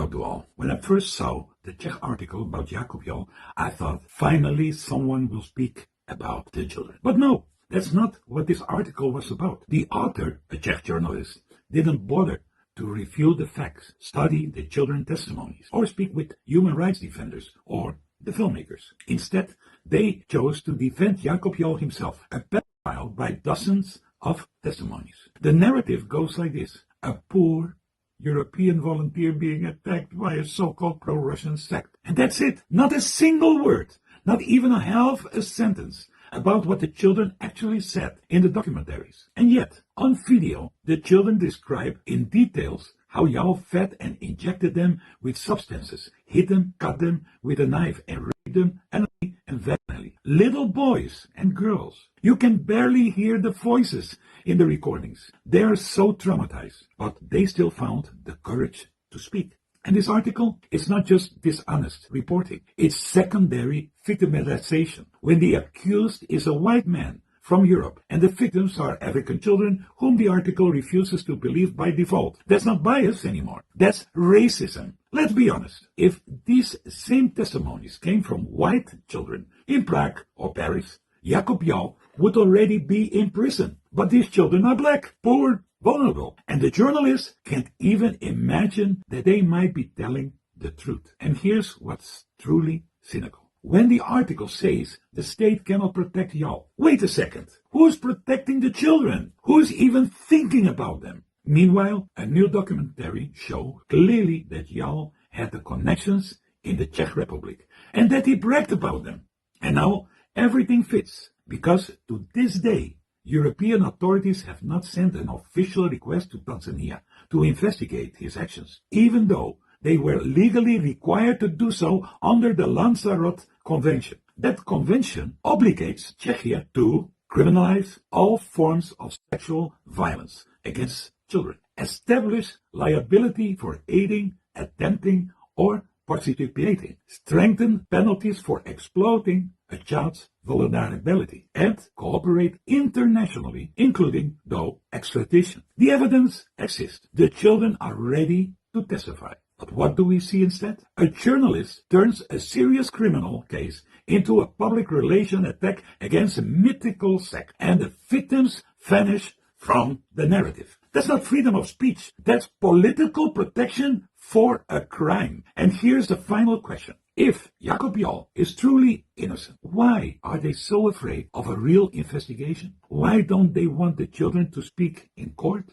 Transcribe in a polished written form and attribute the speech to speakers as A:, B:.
A: Hello to all. When I first saw the Czech article about Jakub Jol, I thought, finally someone will speak about the children. But no, that's not what this article was about. The author, a Czech journalist, didn't bother to review the facts, study the children's testimonies, or speak with human rights defenders or the filmmakers. Instead, they chose to defend Jakub Jol himself, a pedophile by dozens of testimonies. The narrative goes like this: a poor European volunteer being attacked by a so-called pro-Russian sect. And that's it. Not a single word, not even a half a sentence about what the children actually said in the documentaries. And yet, on video, the children describe in details how Jol fed and injected them with substances, hit them, cut them with a knife, and raped them anally and vaginally. Little boys and girls. You can barely hear the voices in the recordings. They are so traumatized, but they still found the courage to speak. And this article is not just dishonest reporting. It's secondary victimization. When the accused is a white man from Europe and the victims are African children whom the article refuses to believe by default. That's not bias anymore. That's racism. Let's be honest. If these same testimonies came from white children in Prague or Paris, Jakub Jol would already be in prison. But these children are black, poor, vulnerable, and the journalists can't even imagine that they might be telling the truth. And here's what's truly cynical. When the article says the state cannot protect Jol, wait a second. Who's protecting the children? Who's even thinking about them? Meanwhile, a new documentary shows clearly that Jol had the connections in the Czech Republic and that he bragged about them. And now everything fits, because to this day, European authorities have not sent an official request to Tanzania to investigate his actions, even though they were legally required to do so under the Lanzarote Convention. That convention obligates Czechia to criminalize all forms of sexual violence against children, establish liability for aiding, attempting, or participating, strengthen penalties for exploiting a child's vulnerability, and cooperate internationally, including, though, extradition. The evidence exists. The children are ready to testify. But what do we see instead? A journalist turns a serious criminal case into a public relation attack against a mythical sect, and the victims vanish from the narrative. That's not freedom of speech. That's political protection for a crime. And here's the final question. If Jakub Jol is truly innocent, why are they so afraid of a real investigation? Why don't they want the children to speak in court?